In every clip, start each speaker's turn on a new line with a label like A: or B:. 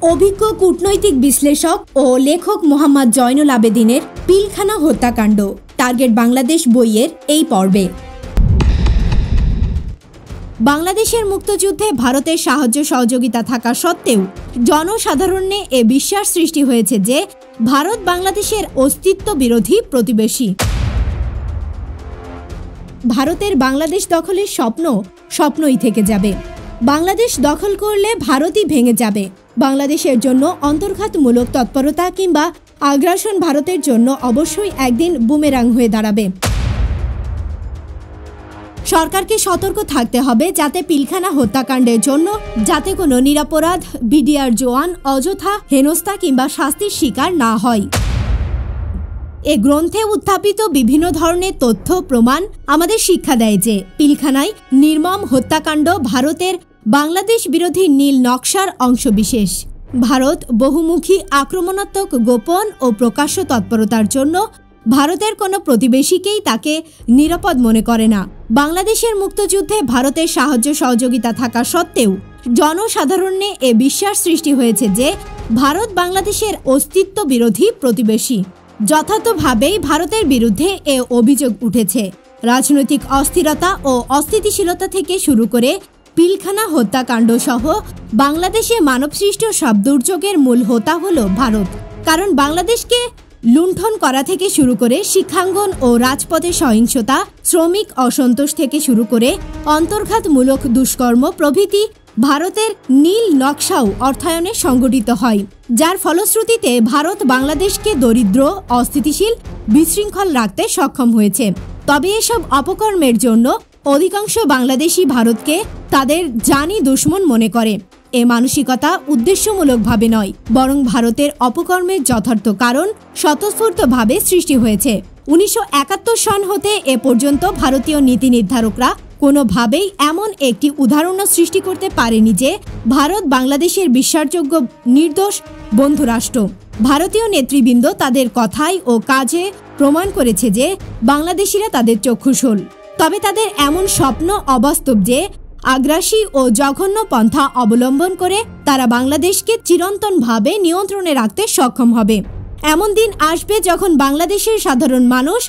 A: অভিজ্ঞ কূটনৈতিক বিশ্লেষক ও লেখক মোহাম্মদ জয়নুল আবেদিনের পিলখানা হত্যাকাণ্ড টার্গেট বাংলাদেশ বইয়ের এই পর্বে। বাংলাদেশের মুক্তিযুদ্ধে ভারতের সাহায্য সহযোগিতা থাকা সত্ত্বেও জনসাধারণে এ বিশ্বাস সৃষ্টি হয়েছে যে ভারত বাংলাদেশের অস্তিত্ব বিরোধী প্রতিবেশী। ভারতের বাংলাদেশ দখলের স্বপ্নই থেকে যাবে। বাংলাদেশ দখল করলে ভারতই ভেঙে যাবে। বাংলাদেশের জন্য অন্তর্ঘাতমূলক তৎপরতা কিংবা আগ্রাসন ভারতের জন্য অবশ্যই একদিন বুমেরাং হয়ে দাঁড়াবে। সরকারকে সতর্ক থাকতে হবে যাতে পিলখানা হত্যাকাণ্ডের জন্য যাতে কোনো নিরপরাধ বিডিআর জওয়ান অযথা হেনস্থা কিংবা শাস্তির শিকার না হয়। এ গ্রন্থে উত্থাপিত বিভিন্ন ধরনের তথ্য প্রমাণ আমাদের শিক্ষা দেয় যে পিলখানায় নির্মম হত্যাকাণ্ড ভারতের বাংলাদেশ বিরোধী নীল নকশার অংশবিশেষ। ভারত বহুমুখী আক্রমণাত্মক গোপন ও প্রকাশ্য তৎপরতার জন্য ভারতের কোনো প্রতিবেশীকেই তাকে নিরাপদ মনে করে না। বাংলাদেশের মুক্তিযুদ্ধে ভারতের সাহায্য সহযোগিতা থাকা সত্ত্বেও জনসাধারণে এ বিশ্বাস সৃষ্টি হয়েছে যে ভারত বাংলাদেশের অস্তিত্ব বিরোধী প্রতিবেশী। যথার্থভাবেই ভারতের বিরুদ্ধে এ অভিযোগ উঠেছে। রাজনৈতিক অস্থিরতা ও অস্থিতিশীলতা থেকে শুরু করে পিলখানা হত্যাকাণ্ড সহ বাংলাদেশে মানবসৃষ্ট সব দুর্যোগের মূল হোতা হল ভারত। কারণ বাংলাদেশকে লুণ্ঠন করা থেকে শুরু করে শিক্ষাঙ্গন ও রাজপথে সহিংসতা, শ্রমিক অসন্তোষ থেকে শুরু করে অন্তর্ঘাতমূলক দুষ্কর্ম প্রভৃতি ভারতের নীল নকশাও অর্থায়নে সংগঠিত হয়, যার ফলশ্রুতিতে ভারত বাংলাদেশকে দরিদ্র, অস্থিতিশীল, বিশৃঙ্খল রাখতে সক্ষম হয়েছে। তবে এসব অপকর্মের জন্য অধিকাংশ বাংলাদেশি ভারতকে তাদের জানি দুশ্মন মনে করে। এ মানসিকতা উদ্দেশ্যমূলকভাবে নয়, বরং ভারতের অপকর্মের যথার্থ কারণ স্বতঃস্ফূর্তভাবে সৃষ্টি হয়েছে। 1971 সন হতে এ পর্যন্ত ভারতীয় নীতি নির্ধারকরা কোনোভাবেই এমন একটি উদাহরণ সৃষ্টি করতে পারেনি যে ভারত বাংলাদেশের বিশ্বাসযোগ্য নির্দোষ বন্ধুরাষ্ট্র। ভারতীয় নেতৃবৃন্দ তাদের কথায় ও কাজে প্রমাণ করেছে যে বাংলাদেশিরা তাদের চক্ষুশূল। তবে তাদের এমন স্বপ্ন অবাস্তব যে আগ্রাসী ও জঘন্য পন্থা অবলম্বন করে তারা বাংলাদেশকে চিরন্তনভাবে নিয়ন্ত্রণে রাখতে সক্ষম হবে। এমন দিন আসবে যখন বাংলাদেশের সাধারণ মানুষ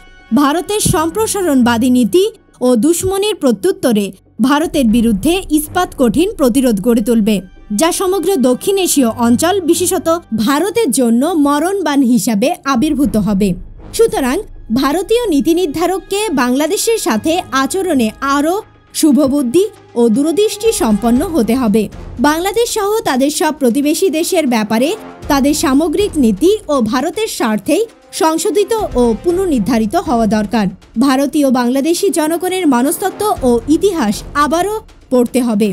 A: ভারতের সম্প্রসারণবাদী নীতি ও দুশ্মনের প্রত্যুত্তরে ভারতের বিরুদ্ধে ইস্পাত কঠিন প্রতিরোধ গড়ে তুলবে, যা সমগ্র দক্ষিণ এশীয় অঞ্চল বিশেষত ভারতের জন্য মরণবাণ হিসাবে আবির্ভূত হবে। সুতরাং ভারতীয় নীতি নির্ধারককে বাংলাদেশের সাথে আচরণে আরও শুভবুদ্ধি ও দূরদৃষ্টি সম্পন্ন হতে হবে। বাংলাদেশ সহ তাদের সব প্রতিবেশী দেশের ব্যাপারে তাদের সামগ্রিক নীতি ও ভারতের স্বার্থেই সংশোধিত ও পুনর্নির্ধারিত হওয়া দরকার। ভারতীয় বাংলাদেশি জনগণের মনস্তত্ত্ব ও ইতিহাস আবারও পড়তে হবে।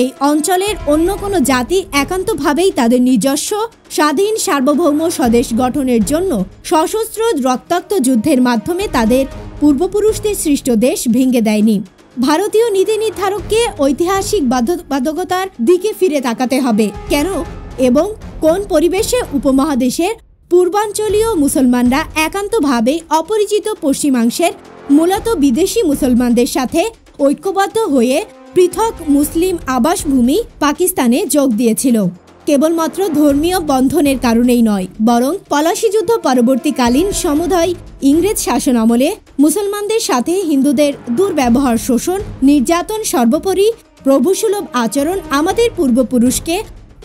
A: এই অঞ্চলের অন্য কোনো জাতি একান্তভাবেই তাদের নিজস্ব স্বাধীন সার্বভৌম স্বদেশ গঠনের জন্য সশস্ত্র রক্তাক্ত যুদ্ধের মাধ্যমে তাদের পূর্বপুরুষদের সৃষ্ট দেশ ভেঙে দেয়নি। ভারতীয় নীতি নির্ধারককে ঐতিহাসিক বাধ্যবাধকতার দিকে ফিরে তাকাতে হবে। কেন এবং কোন পরিবেশে উপমহাদেশের পূর্বাঞ্চলীয় মুসলমানরা একান্তভাবে অপরিচিত পশ্চিমাংশের মূলত বিদেশি মুসলমানদের সাথে ঐক্যবদ্ধ হয়ে পৃথক মুসলিম আবাসভূমি পাকিস্তানে যোগ দিয়েছিল, কেবলমাত্র ধর্মীয় বন্ধনের কারণেই নয়, বরং পলাশী যুদ্ধ পরবর্তীকালীন সমুদয় ইংরেজ শাসন আমলে মুসলমানদের সাথে হিন্দুদের দুর্ব্যবহার, শোষণ, নির্যাতন, সর্বোপরি প্রভুসুলভ আচরণ আমাদের পূর্বপুরুষকে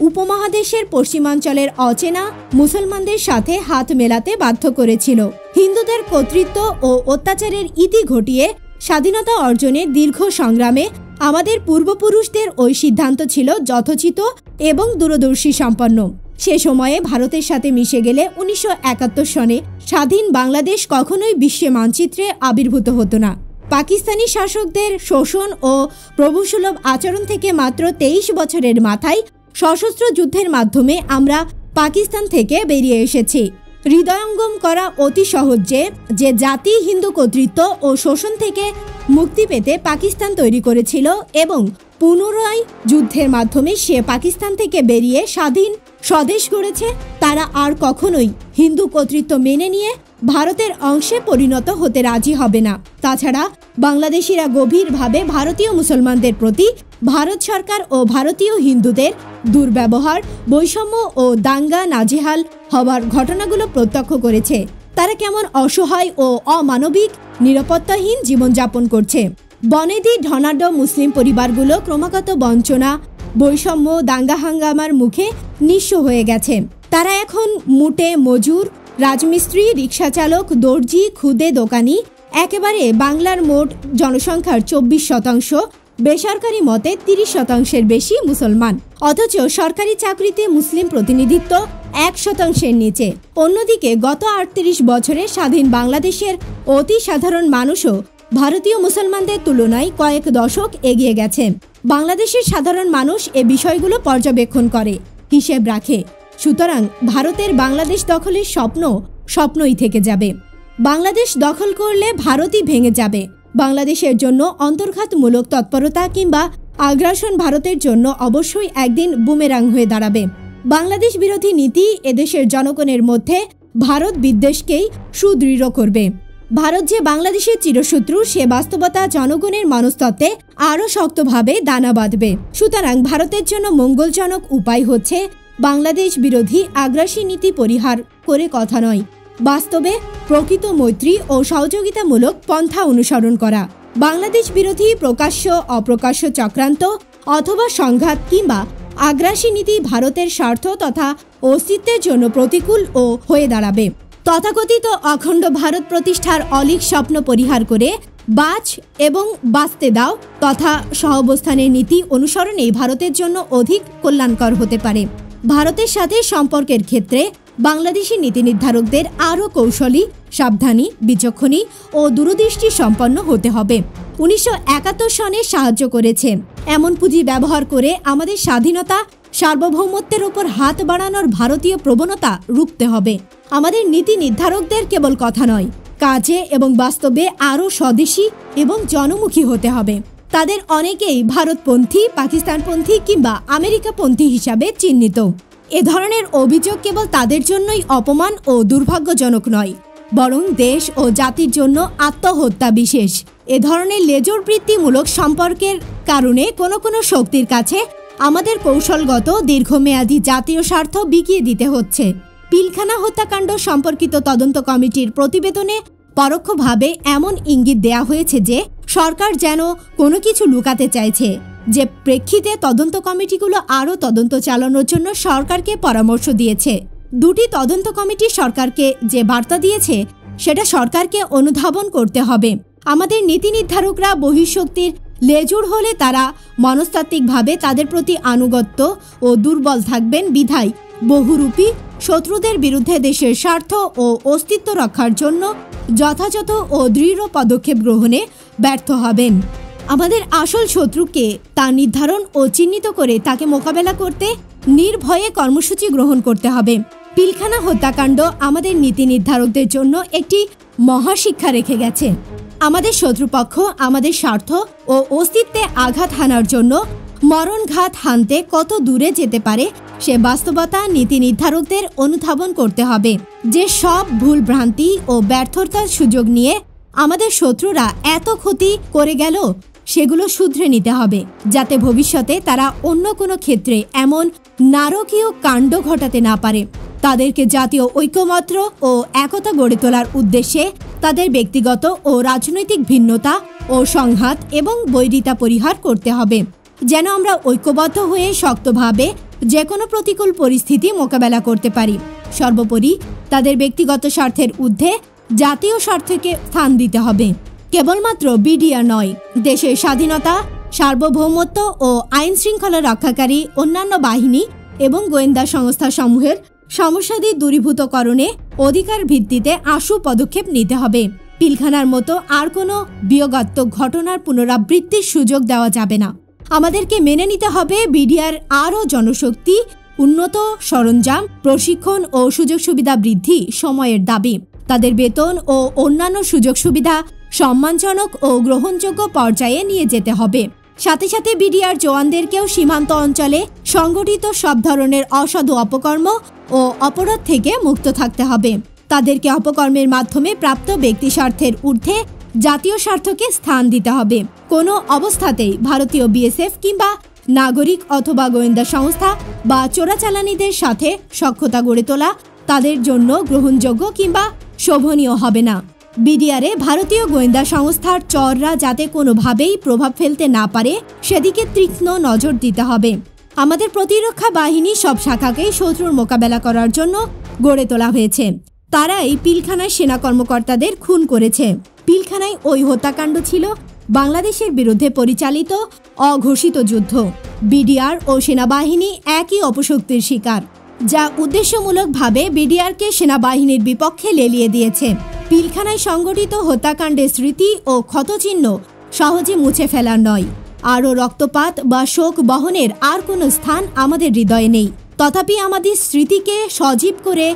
A: উপমহাদেশের পশ্চিমাঞ্চলের অচেনা মুসলমানদের সাথে হাত মেলাতে বাধ্য করেছিল। হিন্দুদের কর্তৃত্ব ও অত্যাচারের ইতি ঘটিয়ে স্বাধীনতা অর্জনের দীর্ঘ সংগ্রামে আমাদের পূর্বপুরুষদের ওই সিদ্ধান্ত ছিল যথোচিত এবং দূরদর্শী সম্পন্ন। সে সময়ে ভারতের সাথে মিশে গেলে 1971 সনে স্বাধীন বাংলাদেশ কখনোই বিশ্বে মানচিত্রে আবির্ভূত হতো না। পাকিস্তানি শাসকদের শোষণ ও প্রভুসুলভ আচরণ থেকে মাত্র 23 বছরের মাথায় সশস্ত্র যুদ্ধের মাধ্যমে আমরা পাকিস্তান থেকে বেরিয়ে এসেছি। হৃদয়ঙ্গম করা অতি সহজ যে জাতি হিন্দু কর্তৃত্ব ও শোষণ থেকে মুক্তি পেতে পাকিস্তান তৈরি করেছিল এবং পুনরায় যুদ্ধের মাধ্যমে সে পাকিস্তান থেকে বেরিয়ে স্বাধীন স্বদেশ গড়েছে, তারা আর কখনোই হিন্দু কর্তৃত্ব মেনে নিয়ে ভারতের অংশে পরিণত হতে রাজি হবে না। তাছাড়া বাংলাদেশিরা গভীরভাবে ভারতীয় মুসলমানদের প্রতি ভারত সরকার ও ভারতীয় হিন্দুদের দুর্ব্যবহার, বৈষম্য ও দাঙ্গা নাজেহাল হওয়ার ঘটনাগুলো প্রত্যক্ষ করেছে। তারা কেমন অসহায় ও অমানবিক নিরাপত্তাহীন জীবনযাপন করছে। বনেদি ধনাঢ্য মুসলিম পরিবারগুলো ক্রমাগত বঞ্চনা, বৈষম্য, দাঙ্গা হাঙ্গামার মুখে নিঃস্ব হয়ে গেছে। তারা এখন মুটে মজুর, রাজমিস্ত্রি, রিক্সা চালক, দর্জি, খুদে দোকানি, একেবারে বাংলার মোট জনসংখ্যার 24%, বেসরকারি মতে 30%-এর বেশি মুসলমান। অথচ সরকারি চাকরিতে মুসলিম প্রতিনিধিত্ব 1%-এর নিচে। অন্যদিকে গত 38 বছরে স্বাধীন বাংলাদেশের অতি সাধারণ মানুষও ভারতীয় মুসলমানদের তুলনায় কয়েক দশক এগিয়ে গেছে। বাংলাদেশের সাধারণ মানুষ এ বিষয়গুলো পর্যবেক্ষণ করে, হিসেব রাখে। সুতরাং ভারতের বাংলাদেশ দখলের স্বপ্নই থেকে যাবে। বাংলাদেশ দখল করলে ভারতই ভেঙে যাবে। বাংলাদেশের জন্য অন্তর্ঘাতমূলক তৎপরতা কিংবা আগ্রাসন ভারতের জন্য অবশ্যই একদিন বুমেরাং হয়ে দাঁড়াবে। বাংলাদেশ বিরোধী নীতি এদেশের জনগণের মধ্যে ভারত বিদ্বেষকেই সুদৃঢ় করবে। ভারত যে বাংলাদেশের চিরশত্রু সে বাস্তবতা জনগণের মনস্তত্ত্বে আরও শক্তভাবে দানা বাঁধবে। সুতরাং ভারতের জন্য মঙ্গলজনক উপায় হচ্ছে বাংলাদেশ বিরোধী আগ্রাসী নীতি পরিহার করে কথা নয়, বাস্তবে প্রকৃত মৈত্রী ও সহযোগিতামূলক পন্থা অনুসরণ করা। বাংলাদেশ বিরোধী প্রকাশ্য অপ্রকাশ্য চক্রান্ত অথবা সংঘাত কিংবা আগ্রাসী নীতি ভারতের স্বার্থ তথা অস্তিত্বের জন্য প্রতিকূল ও হয়ে দাঁড়াবে। তথাকথিত অখণ্ড ভারত প্রতিষ্ঠার অলীক স্বপ্ন পরিহার করে বাঁচ এবং বাঁচতে দাও তথা সহাবস্থানের নীতি অনুসরণেই ভারতের জন্য অধিক কল্যাণকর হতে পারে। ভারতের সাথে সম্পর্কের ক্ষেত্রে বাংলাদেশি নীতি নির্ধারকদের আরও কৌশলী, সাবধানী, বিচক্ষণী ও দূরদৃষ্টি সম্পন্ন হতে হবে। 1971 সনে সাহায্য করেছে এমন পুঁজি ব্যবহার করে আমাদের স্বাধীনতা, সার্বভৌমত্বের ওপর হাত বাড়ানোর ভারতীয় প্রবণতা রুখতে হবে। আমাদের নীতি নির্ধারকদের কেবল কথা নয়, কাজে এবং বাস্তবে আরও স্বদেশী এবং জনমুখী হতে হবে। তাদের অনেকেই ভারতপন্থী, পাকিস্তানপন্থী কিংবা আমেরিকাপন্থী হিসাবে চিহ্নিত। এ ধরনের অভিযোগ কেবল তাদের জন্যই অপমান ও দুর্ভাগ্যজনক নয়, বরং দেশ ও জাতির জন্য আত্মহত্যা বিশেষ। এ ধরনের লেজরবৃত্তিমূলক সম্পর্কের কারণে কোনো শক্তির কাছে আমাদের কৌশলগত দীর্ঘমেয়াদী জাতীয় স্বার্থ বিকিয়ে দিতে হচ্ছে। পিলখানা হত্যাকাণ্ড সম্পর্কিত তদন্ত কমিটির প্রতিবেদনে পরোক্ষভাবে এমন ইঙ্গিত দেয়া হয়েছে যে সরকার যেন কোনো কিছু লুকাতে চাইছে, যে প্রেক্ষিতে তদন্ত কমিটিগুলো আরও তদন্ত চালানোর জন্য সরকারকে পরামর্শ দিয়েছে। দুটি তদন্ত কমিটি সরকারকে যে বার্তা দিয়েছে সেটা সরকারকে অনুধাবন করতে হবে। আমাদের নীতি নির্ধারকরা বহিঃশক্তির লেজুর হলে তারা মনস্তাত্ত্বিকভাবে তাদের প্রতি আনুগত্য ও দুর্বল থাকবেন বিধায় বহুরূপী শত্রুদের বিরুদ্ধে দেশের স্বার্থ ও অস্তিত্ব রক্ষার জন্য যথাযথ ও দৃঢ় পদক্ষেপ গ্রহণে ব্যর্থ হবেন। আমাদের আসল শত্রুকে তা নির্ধারণ ও চিহ্নিত করে তাকে মোকাবেলা করতে নির্ভয়ে কর্মসূচি গ্রহণ করতে হবে। পিলখানা হত্যাকাণ্ড আমাদের নীতি নির্ধারকদের জন্য একটি মহাশিক্ষা রেখে গেছে। আমাদের শত্রুপক্ষ আমাদের স্বার্থ ও অস্তিত্বে আঘাত হানার জন্য মরণঘাত হানতে কত দূরে যেতে পারে সে বাস্তবতা নীতি নির্ধারকদের অনুধাবন করতে হবে। যে সব ভুল ভ্রান্তি ও ব্যর্থতার সুযোগ নিয়ে আমাদের শত্রুরা এত ক্ষতি করে গেল সেগুলো শুধরে নিতে হবে, যাতে ভবিষ্যতে তারা অন্য কোনো ক্ষেত্রে এমন নারকীয় কাণ্ড ঘটাতে না পারে। তাদেরকে জাতীয় ঐক্যমত্র ও একতা গড়ে তোলার উদ্দেশ্যে তাদের ব্যক্তিগত ও রাজনৈতিক ভিন্নতা ও সংঘাত এবং বৈরিতা পরিহার করতে হবে, যেন আমরা ঐক্যবদ্ধ হয়ে শক্তভাবে যে কোনো প্রতিকূল পরিস্থিতি মোকাবেলা করতে পারি। সর্বোপরি তাদের ব্যক্তিগত স্বার্থের ঊর্ধ্বে জাতীয় স্বার্থকে স্থান দিতে হবে। কেবলমাত্র বিডিআর নয়, দেশের স্বাধীনতা, সার্বভৌমত্ব ও আইন শৃঙ্খলা রক্ষাকারী অন্যান্য বাহিনী এবং গোয়েন্দা সংস্থাসমূহের সমস্যাদি দূরীভূতকরণে অধিকার ভিত্তিতে আশু পদক্ষেপ নিতে হবে। পিলখানার মতো আর কোনো বিয়োগাত্মক ঘটনার পুনরাবৃত্তির সুযোগ দেওয়া যাবে না। আমাদেরকে মেনে নিতে হবে বিডিআর আরও জনশক্তি, উন্নত সরঞ্জাম, প্রশিক্ষণ ও সুযোগ সুবিধা বৃদ্ধি সময়ের দাবি। তাদের বেতন ও অন্যান্য সুযোগ সুবিধা সম্মানজনক ও গ্রহণযোগ্য পর্যায়ে নিয়ে যেতে হবে। সাথে সাথে বিডিআর জওয়ানদেরকেও সীমান্ত অঞ্চলে সংগঠিত সব ধরনের অসাধু অপকর্ম ও অপরাধ থেকে মুক্ত থাকতে হবে। তাদেরকে অপকর্মের মাধ্যমে প্রাপ্ত ব্যক্তি স্বার্থের ঊর্ধ্বে জাতীয় স্বার্থকে স্থান দিতে হবে। কোনো অবস্থাতেই ভারতীয় বিএসএফ কিংবা নাগরিক অথবা গোয়েন্দা সংস্থা বা চোরাচালানিদের সাথে সখ্যতা গড়ে তোলা তাদের জন্য গ্রহণযোগ্য কিংবা শোভনীয় হবে না। বিডিআরে ভারতীয় গোয়েন্দা সংস্থার চররা যাতে কোনোভাবেই প্রভাব ফেলতে না পারে সেদিকে তীক্ষ্ণ নজর দিতে হবে। আমাদের প্রতিরক্ষা বাহিনী সব শাখাকেই শত্রুর মোকাবেলা করার জন্য গড়ে তোলা হয়েছে। তারাই পিলখানায় সেনা কর্মকর্তাদের খুন করেছে। পিলখানায় ওই হত্যাকাণ্ড ছিল বাংলাদেশের বিরুদ্ধে পরিচালিত অঘোষিত যুদ্ধ। বিডিআর ও সেনাবাহিনী একই অপশক্তির শিকার, যা উদ্দেশ্যমূলকভাবে বিডিআরকে সেনাবাহিনীর বিপক্ষে লেলিয়ে দিয়েছে। পিলখানায় সংগঠিত হত্যাকাণ্ডের স্মৃতি ও ক্ষতচিহ্ন সহজে মুছে ফেলার নয়। আরও রক্তপাত বা শোক বহনের আর কোনো স্থান আমাদের হৃদয়ে নেই। তথাপি আমাদের স্মৃতিকে সজীব করে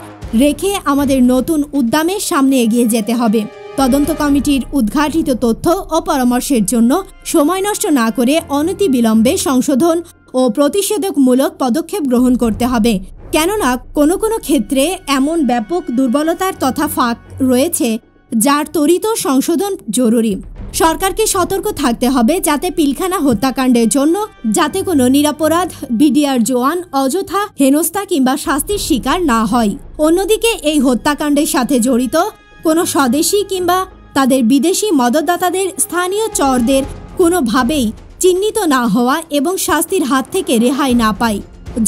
A: রেখে আমাদের নতুন উদ্যমের সামনে এগিয়ে যেতে হবে। তদন্ত কমিটির উদ্ঘাটিত তথ্য ও পরামর্শের জন্য সময় নষ্ট না করে অনতিবিলম্বে সংশোধন ও প্রতিষেধকমূলক পদক্ষেপ গ্রহণ করতে হবে। কেননা কোনো কোনো ক্ষেত্রে এমন ব্যাপক দুর্বলতার তথা ফাঁক রয়েছে যার ত্বরিত সংশোধন জরুরি। সরকারকে সতর্ক থাকতে হবে যাতে পিলখানা হত্যাকাণ্ডের জন্য যাতে কোনো নিরপরাধ বিডিআর জওয়ান অযথা হেনস্থা কিংবা শাস্তির শিকার না হয়। অন্যদিকে এই হত্যাকাণ্ডের সাথে জড়িত কোনো স্বদেশি কিংবা তাদের বিদেশি মদতদাতাদের স্থানীয় চরদের কোনোভাবেই চিহ্নিত না হওয়া এবং শাস্তির হাত থেকে রেহাই না পায়।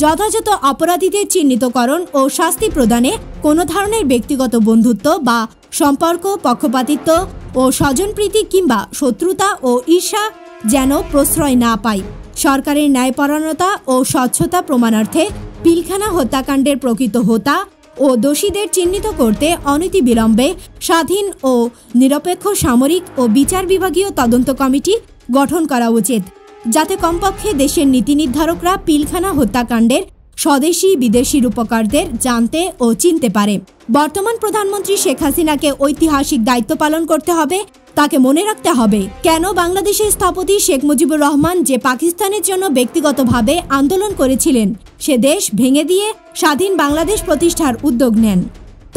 A: যথাযথ অপরাধীদের চিহ্নিতকরণ ও শাস্তি প্রদানে কোনো ধরনের ব্যক্তিগত বন্ধুত্ব বা সম্পর্ক, পক্ষপাতিত্ব ও স্বজনপ্রীতি কিংবা শত্রুতা ও ঈর্ষা যেন প্রশ্রয় না পায়। সরকারের ন্যায়পরায়ণতা ও স্বচ্ছতা প্রমাণার্থে পিলখানা হত্যাকাণ্ডের প্রকৃত হোতা ও দোষীদের চিহ্নিত করতে অনতিবিলম্বে স্বাধীন ও নিরপেক্ষ সামরিক ও বিচার বিভাগীয় তদন্ত কমিটি গঠন করা উচিত, যাতে কমপক্ষে দেশের নীতি নির্ধারকরা পিলখানা হত্যাকাণ্ডের স্বদেশি বিদেশি রূপকারদের জানতে ও চিনতে পারে। বর্তমান প্রধানমন্ত্রী শেখ হাসিনাকে ঐতিহাসিক দায়িত্ব পালন করতে হবে। তাকে মনে রাখতে হবে কেন বাংলাদেশের স্থপতি শেখ মুজিবুর রহমান যে পাকিস্তানের জন্য ব্যক্তিগতভাবে আন্দোলন করেছিলেন সে দেশ ভেঙে দিয়ে স্বাধীন বাংলাদেশ প্রতিষ্ঠার উদ্যোগ নেন।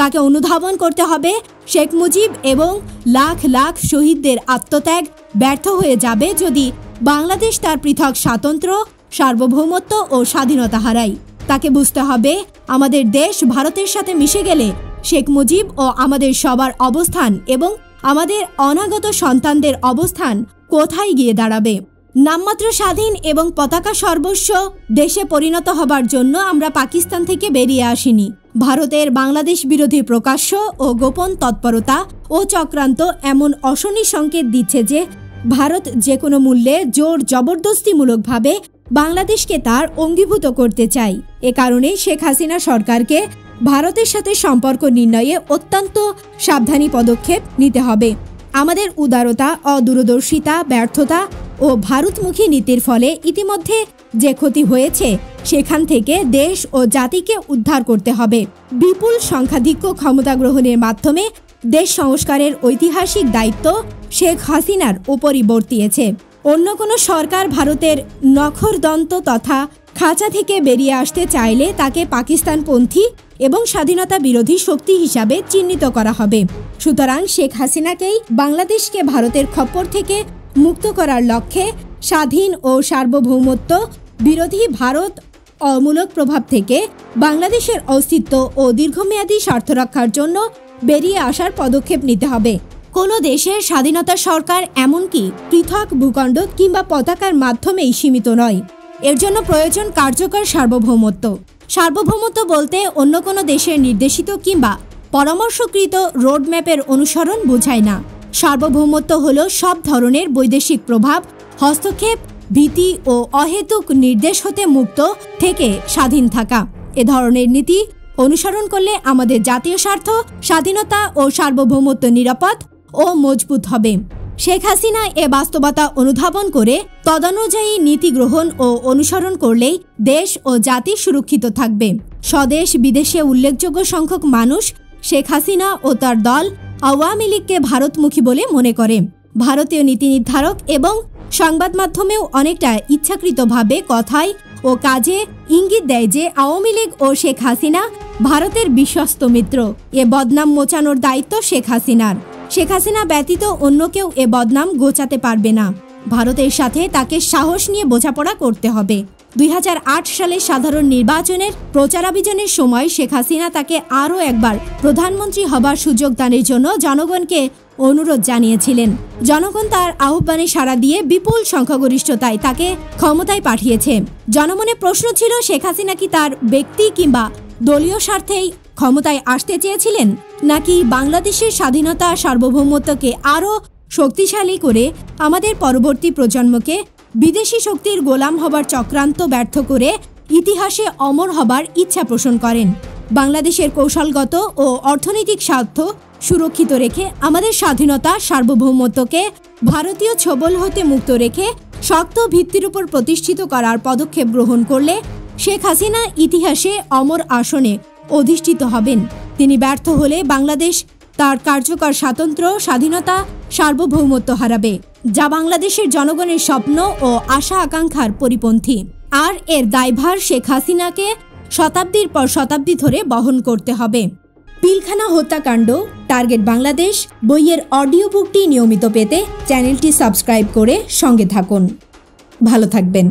A: তাকে অনুধাবন করতে হবে শেখ মুজিব এবং লাখ লাখ শহীদদের আত্মত্যাগ ব্যর্থ হয়ে যাবে যদি বাংলাদেশ তার পৃথক স্বাতন্ত্র্য, সার্বভৌমত্ব ও স্বাধীনতা হারায়। তাকে বুঝতে হবে আমাদের দেশ ভারতের সাথে মিশে গেলে শেখ মুজিব ও আমাদের সবার অবস্থান এবং আমাদের অনাগত সন্তানদের অবস্থান কোথায় গিয়ে দাঁড়াবে। নামমাত্র স্বাধীন এবং পতাকা সর্বস্ব দেশে পরিণত হবার জন্য আমরা পাকিস্তান থেকে বেরিয়ে আসিনি। ভারতের বাংলাদেশ বিরোধী প্রকাশ্য ও গোপন তৎপরতা ও চক্রান্ত এমন অশনি সংকেত দিচ্ছে যে ভারত যে কোনো মূল্যে জোর জবরদস্তিমূলকভাবে বাংলাদেশকে তার অঙ্গীভূত করতে চায়। এ কারণে শেখ হাসিনা সরকারকে ভারতের সাথে সম্পর্ক নির্ণয়ে অত্যন্ত সাবধানী পদক্ষেপ নিতে হবে। আমাদের উদারতা, অদূরদর্শিতা, ব্যর্থতা ও ভারতমুখী নীতির ফলে ইতিমধ্যে যে ক্ষতি হয়েছে সেখান থেকে দেশ ও জাতিকে উদ্ধার করতে হবে। বিপুল সংখ্যাধিক্য ক্ষমতা গ্রহণের মাধ্যমে দেশ সংস্কারের ঐতিহাসিক দায়িত্ব শেখ হাসিনার উপরই বর্তিয়েছে। অন্য কোনো সরকার ভারতের নখরদন্ত তথা খাঁচা থেকে বেরিয়ে আসতে চাইলে তাকে পাকিস্তানপন্থী এবং স্বাধীনতা বিরোধী শক্তি হিসাবে চিহ্নিত করা হবে। সুতরাং শেখ হাসিনাকেই বাংলাদেশকে ভারতের খপ্পর থেকে মুক্ত করার লক্ষ্যে স্বাধীন ও সার্বভৌমত্ব বিরোধী ভারত অমূলক প্রভাব থেকে বাংলাদেশের অস্তিত্ব ও দীর্ঘমেয়াদী স্বার্থ রক্ষার জন্য বেরিয়ে আসার পদক্ষেপ নিতে হবে। কোনো দেশের স্বাধীনতা সরকার এমনকি পৃথক ভূখণ্ড কিংবা পতাকার মাধ্যমেই সীমিত নয়। এর জন্য প্রয়োজন কার্যকর সার্বভৌমত্ব। সার্বভৌমত্ব বলতে অন্য কোনো দেশের নির্দেশিত কিংবা পরামর্শকৃত রোডম্যাপের অনুসরণ বোঝায় না। সার্বভৌমত্ব হলো সব ধরনের বৈদেশিক প্রভাব, হস্তক্ষেপ, ভীতি ও অহেতুক নির্দেশ হতে মুক্ত থেকে স্বাধীন থাকা। এ ধরনের নীতি অনুসরণ করলে আমাদের জাতীয় স্বার্থ, স্বাধীনতা ও সার্বভৌমত্ব নিরাপদ ও মজবুত হবে। শেখ হাসিনা এ বাস্তবতা অনুধাবন করে তদনুযায়ী নীতি গ্রহণ ও অনুসরণ করলেই দেশ ও জাতি সুরক্ষিত থাকবে। স্বদেশ বিদেশে উল্লেখযোগ্য সংখ্যক মানুষ শেখ হাসিনা ও তার দল আওয়ামী লীগকে ভারতমুখী বলে মনে করে। ভারতীয় নীতি নির্ধারক এবং সংবাদ মাধ্যমেও অনেকটা ইচ্ছাকৃতভাবে কথায় ও কাজে ইঙ্গিত দেয় যে আওয়ামী লীগ ও শেখ হাসিনা ভারতের বিশ্বস্ত মিত্র। এ বদনাম মোচানোর দায়িত্ব শেখ হাসিনার। শেখ হাসিনা ব্যতীত অন্য কেউ এ বদনাম গোচাতে পারবে না। ভারতের সাথে তাকে সাহস নিয়ে বোঝাপড়া করতে হবে। 2008 সালের সাধারণ নির্বাচনের প্রচারাভিযানের সময় শেখ হাসিনা তাকে আরও একবার প্রধানমন্ত্রী হবার সুযোগ দানের জন্য জনগণকে অনুরোধ জানিয়েছিলেন। জনগণ তার আহ্বানে সাড়া দিয়ে বিপুল সংখ্যাগরিষ্ঠতায় তাকে ক্ষমতায় পাঠিয়েছে। জনমনে প্রশ্ন ছিল, শেখ হাসিনা কি তার ব্যক্তি কিংবা দলীয় স্বার্থেই ক্ষমতায় আসতে চেয়েছিলেন, নাকি বাংলাদেশের স্বাধীনতা সার্বভৌমত্বকে আরও শক্তিশালী করে আমাদের পরবর্তী প্রজন্মকে বিদেশি শক্তির গোলাম হবার চক্রান্ত ব্যর্থ করে ইতিহাসে অমর হবার ইচ্ছা পোষণ করেন। বাংলাদেশের কৌশলগত ও অর্থনৈতিক স্বার্থ সুরক্ষিত রেখে আমাদের স্বাধীনতা সার্বভৌমত্বকে ভারতীয় ছোবল হতে মুক্ত রেখে শক্ত ভিত্তির উপর প্রতিষ্ঠিত করার পদক্ষেপ গ্রহণ করলে শেখ হাসিনা ইতিহাসে অমর আসনে অধিষ্ঠিত হবেন। তিনি ব্যর্থ হলে বাংলাদেশ তার কার্যকর স্বাতন্ত্র্য, স্বাধীনতা, সার্বভৌমত্ব হারাবে, যা বাংলাদেশের জনগণের স্বপ্ন ও আশা আকাঙ্ক্ষার পরিপন্থী। আর এর দায়ভার শেখ হাসিনাকে শতাব্দীর পর শতাব্দী ধরে বহন করতে হবে। পিলখানা হত্যাকাণ্ড টার্গেট বাংলাদেশ বইয়ের অডিও বুকটি নিয়মিত পেতে চ্যানেলটি সাবস্ক্রাইব করে সঙ্গে থাকুন। ভালো থাকবেন।